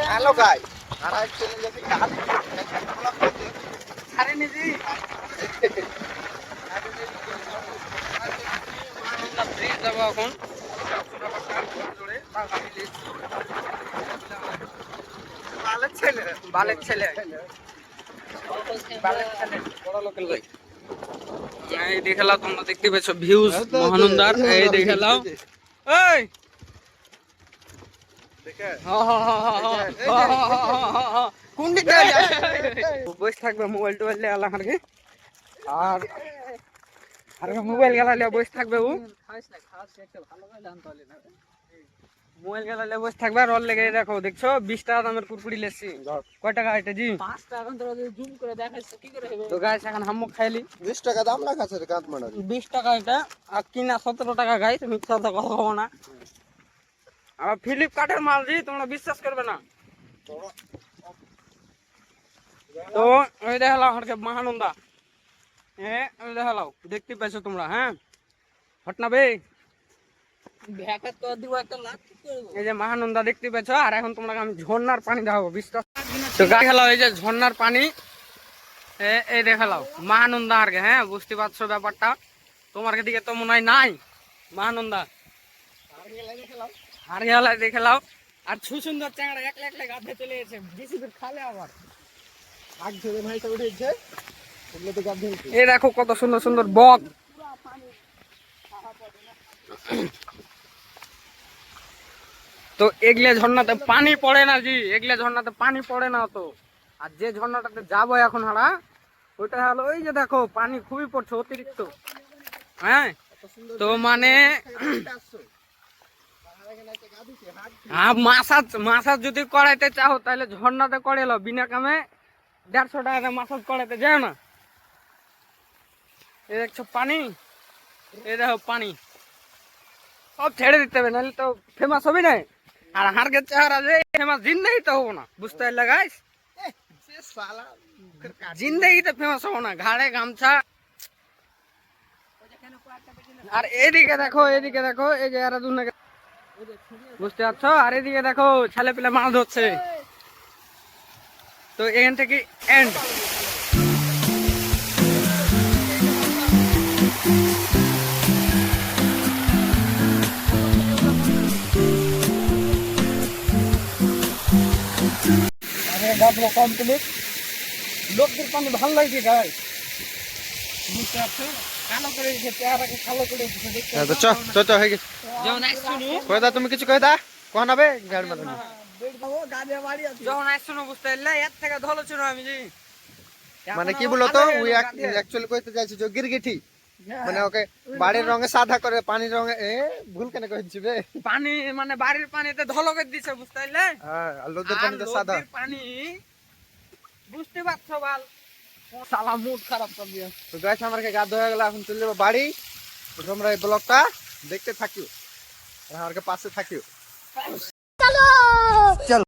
hello guys আর আজ চলে যাচ্ছি কাল ছাড়ে নিজি যাব এখন বালের ছেলে বালের ছেলে বড় লোকের ভাই এই দেখলাও তোমরা দেখতে পেয়েছ ভিউজ মহানন্দার এই দেখলাও এই দেখে কোন দিকে বসে থাকবে মোবাইল টোবাইল আল্লাহ হারকে আর আর মোবাইল গেলালে বসে থাকবে ও মোবাইল গেলালে বসে থাকবে আর ওর লেগে দেখো দেখছো 20 টাকা দামের কুরকুরি লেছি কয় টাকা এটা জি 5 টাকা এখন তোরা যদি জুম করে দেখাইছ কি করে হবে তো গাইস এখন হাম্মু খাইলি 20 টাকা দাম রাখাছে রে কাত মানা 20 টাকা এটা আর কিনা 17 টাকা গাইস মিথ্যা কথা বলবো না আর ফ্লিপকার্টের মাল জি তোমরা বিশ্বাস করবে না তো ওই দেখালাও হরকে মহানন্দা হ্যাঁ ওই দেখালাও দেখতে পাইছো তোমরা হ্যাঁ ঘটনা বে ভ্যাকাত তো দিব একটা লাখ কি করব এই যে মহানন্দা দেখতে পাচ্ছ আর এখন তোমরা আমি ঝর্ণার পানি দেখাবো বিশ্বাস তো গাই খেলাও এই যে ঝর্ণার পানি এই দেখালাও মহানন্দা আর হ্যাঁ বুঝতে পারছো ব্যাপারটা তোমার দিকে তো মনে হয় নাই মহানন্দা আর গেলা দেখলাও আর সুন্দর চ্যাংড়া একলা একলা গাধে চলে গেছে বেশি দূর খালে আবার আগ ধরে ভাইটা উঠেছে এগুলো তো গাদ ধরেছে এই দেখো কত সুন্দর সুন্দর বক তো এগলে ঝর্ণাতে পানি পড়ে না জি এগলে ঝর্ণাতে পানি পড়ে না তো আর যে ঝর্ণাটাতে যাবো এখন হারা ওইটা হলো ওই যে দেখো পানি খুবই পড়ছে অতিরিক্ত হ্যাঁ তো মানে মাসাজ যদি করাইতে চাও তাহলে ঝর্ণাতে করে লো বিনা কামে 150 টাকা মাসাজ করাইতে যায় না এই দেখছো পানি এই দেখো পানি সব ছেড়ে দিতে হবে নাহলে তো ফেমাস হবে না আর হারগের চেহারা যে ফেমাস জিন্দেগিতে হবো না বুঝতে পারলে গাইস সে শালা জিন্দেগিতে ফেমাস হবো না ঘাড়ে গামছা আর এদিকে দেখো এই যে এরা দুনাকে বুঝতে পারছো আর এদিকে দেখো ছেলে পেলে মাছ ধরছে তো এখান থেকে এন্ড কমপ্লিট লোকদের পানি ভালো লাগছে গাই বুঝতে পারছো কালো করে দিচ্ছে চেহারাকে কালো করে দিচ্ছে দেখতে তো চ হয়ে গেছে যখন আসছো কয়দা তুমি কিছু কয়দা কোন হবে গাড়ি মারনি যখন আসছো বুঝতে পারলে এর থেকে ধলো ছিল আমি জি মানে কি বলতো ওই অ্যাকচুয়ালি কইতে যাইছি যে গিরগিটি মানে ওকে বাড়ির রঙে সাদা করে পানির রঙে ভুল কেন কইছি বে পানি মানে বাড়ির পানিতে ধলো করে দিছে বুঝতে পারলে হ্যাঁ আর লোদের পানিতে সাদা পানি বুঝতে পারছো বাল সালা মুড খারাপ করে দিয়ে তো গাইস আমারকে গা ধোয়া গেল এখন চলে যাবো বাড়ি তো তোমরা এই ব্লগটা দেখতে থাকিও আর আমারকে পাশে থাকিও চলো